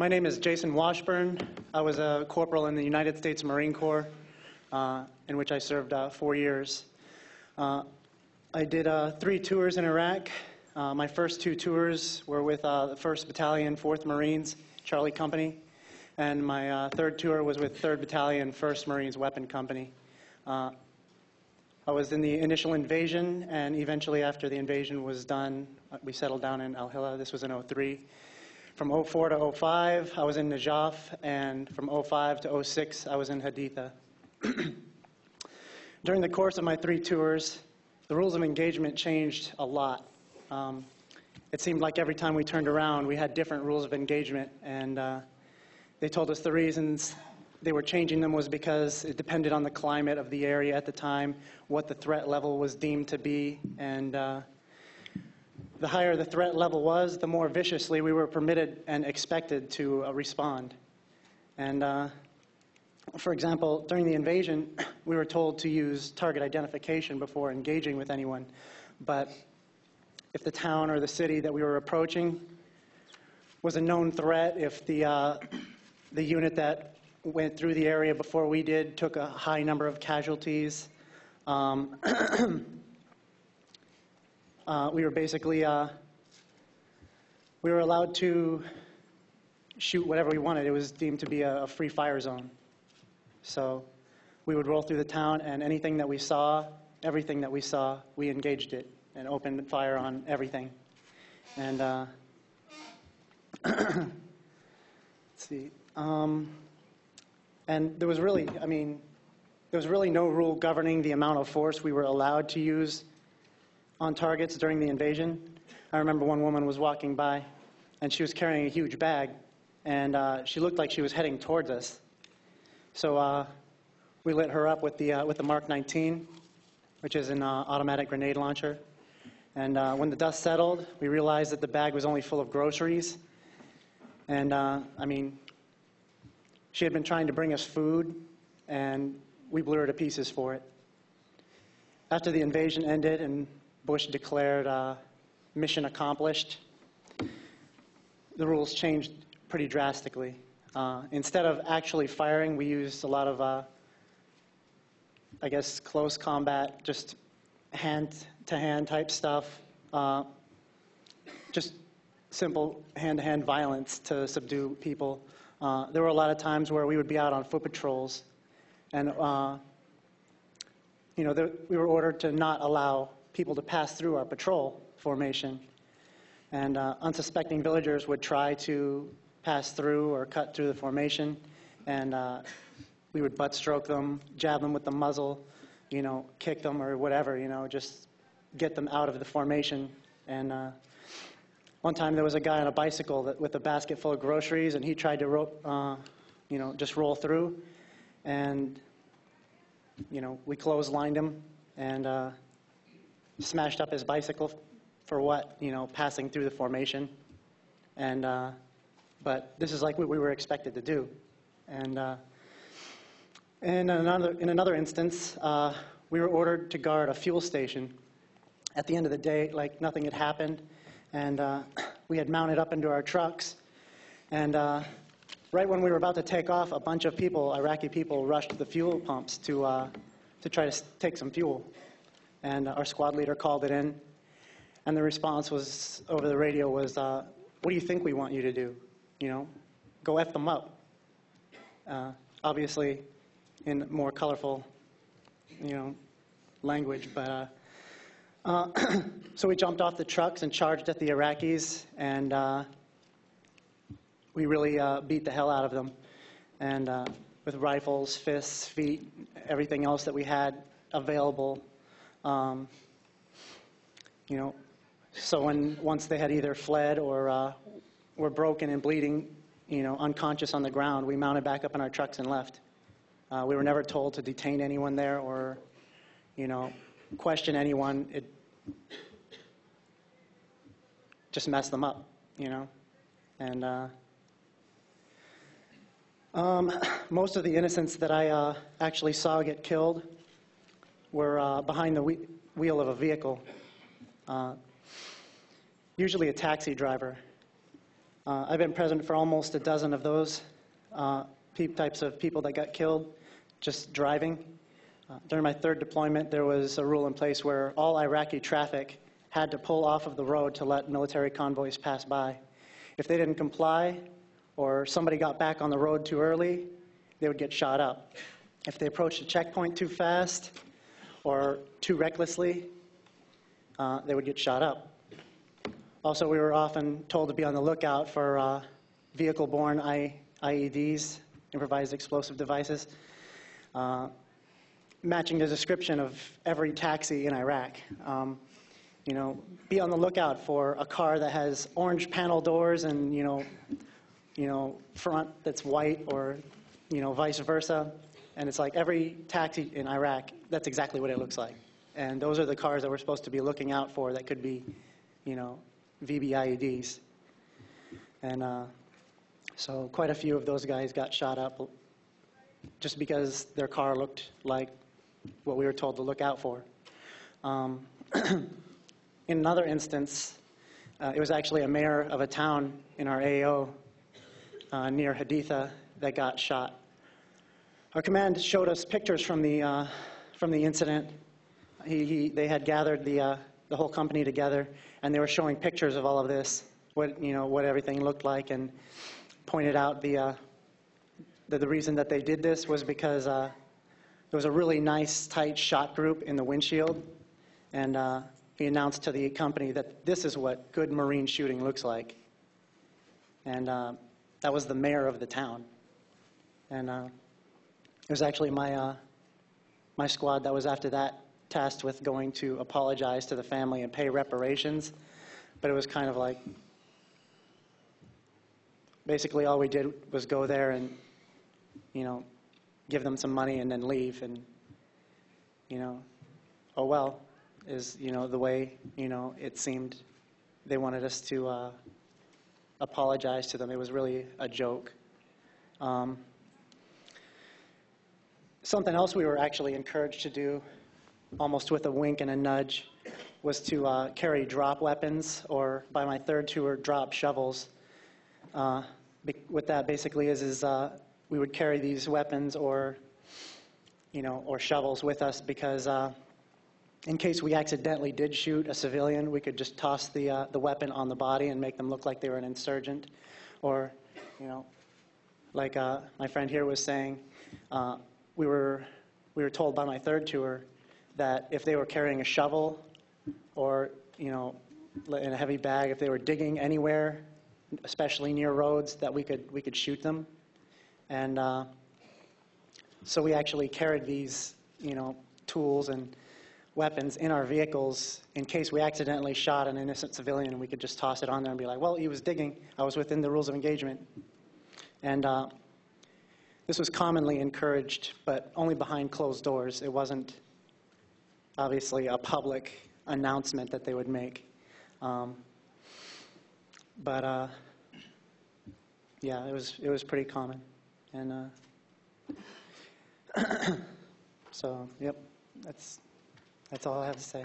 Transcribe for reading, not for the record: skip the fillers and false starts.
My name is Jason Washburn. I was a corporal in the United States Marine Corps, in which I served 4 years. I did 3 tours in Iraq. My first 2 tours were with the 1st Battalion, 4th Marines, Charlie Company, and my third tour was with 3rd Battalion, 1st Marines Weapon Company. I was in the initial invasion, and eventually after the invasion was done, we settled down in Al-Hila. This was in 03. From 04 to 05, I was in Najaf, and from 05 to 06, I was in Haditha. During the course of my 3 tours, the rules of engagement changed a lot. It seemed like every time we turned around, we had different rules of engagement, and they told us the reasons they were changing them was because it depended on the climate of the area at the time, what the threat level was deemed to be, and the higher the threat level was, the more viciously we were permitted and expected to respond. And for example, during the invasion, we were told to use target identification before engaging with anyone. But if the town or the city that we were approaching was a known threat, if the unit that went through the area before we did took a high number of casualties, we were basically, we were allowed to shoot whatever we wanted. It was deemed to be a free fire zone. So we would roll through the town, and anything that we saw, everything that we saw, we engaged it and opened fire on everything. And let's see. And there was really, there was really no rule governing the amount of force we were allowed to use on targets during the invasion. I remember one woman was walking by, and she was carrying a huge bag, and she looked like she was heading towards us. So we lit her up with the Mark 19, which is an automatic grenade launcher. And when the dust settled, we realized that the bag was only full of groceries. And she had been trying to bring us food, and we blew her to pieces for it. After the invasion ended and Bush declared mission accomplished, the rules changed pretty drastically. Instead of actually firing, we used a lot of, I guess, close combat, just hand-to-hand type stuff, just simple hand-to-hand violence to subdue people. There were a lot of times where we would be out on foot patrols, and we were ordered to not allow people to pass through our patrol formation, and unsuspecting villagers would try to pass through or cut through the formation, and we would butt stroke them, jab them with the muzzle, kick them or whatever, just get them out of the formation. And one time there was a guy on a bicycle with a basket full of groceries, and he tried to just roll through, and we clotheslined him and smashed up his bicycle for what? Passing through the formation. And but this is like what we were expected to do. And in another instance, we were ordered to guard a fuel station. At the end of the day, like nothing had happened, and we had mounted up into our trucks. And right when we were about to take off, a bunch of people, Iraqi people, rushed to the fuel pumps to try to take some fuel. And our squad leader called it in, and the response was over the radio was, "What do you think we want you to do? Go F them up." Obviously, in more colorful, language. But so we jumped off the trucks and charged at the Iraqis, and we really beat the hell out of them, and with rifles, fists, feet, everything else that we had available. So once they had either fled or were broken and bleeding, unconscious on the ground, we mounted back up in our trucks and left. We were never told to detain anyone there or, question anyone. It just messed them up, And most of the innocents that I actually saw get killed were behind the wheel of a vehicle, usually a taxi driver. I've been present for almost a dozen of those types of people that got killed just driving. During my third deployment, there was a rule in place where all Iraqi traffic had to pull off of the road to let military convoys pass by. If they didn't comply, or somebody got back on the road too early, they would get shot up. If they approached a checkpoint too fast or too recklessly, they would get shot up. Also, we were often told to be on the lookout for vehicle-borne IEDs, improvised explosive devices, matching the description of every taxi in Iraq. You know, be on the lookout for a car that has orange panel doors and, front that's white, or, vice versa. And it's like every taxi in Iraq, that's exactly what it looks like. And those are the cars that we're supposed to be looking out for that could be, VBIEDs. And so quite a few of those guys got shot up just because their car looked like what we were told to look out for. In another instance, it was actually a mayor of a town in our AO near Haditha that got shot. Our command showed us pictures from the incident. They had gathered the whole company together, and they were showing pictures of all of this, what everything looked like, and pointed out the reason that they did this was because there was a really nice, tight shot group in the windshield, and he announced to the company that this is what good Marine shooting looks like. And that was the mayor of the town. And it was actually my squad that was after that tasked with going to apologize to the family and pay reparations. But it was kind of like, basically all we did was go there and, give them some money and then leave. And, oh well, is, the way, it seemed they wanted us to apologize to them. It was really a joke. Something else we were actually encouraged to do, almost with a wink and a nudge, was to carry drop weapons, or by my third tour, drop shovels. What that basically is we would carry these weapons or shovels with us because in case we accidentally did shoot a civilian, we could just toss the weapon on the body and make them look like they were an insurgent. Or, like my friend here was saying, we were told by my third tour that if they were carrying a shovel or, in a heavy bag, if they were digging anywhere, especially near roads, that we could shoot them. And so we actually carried these, tools and weapons in our vehicles in case we accidentally shot an innocent civilian, and we could just toss it on there and be like, well, he was digging. I was within the rules of engagement. And this was commonly encouraged, but only behind closed doors. It wasn't obviously a public announcement that they would make. But yeah, it was pretty common. And so, yep, that's all I have to say.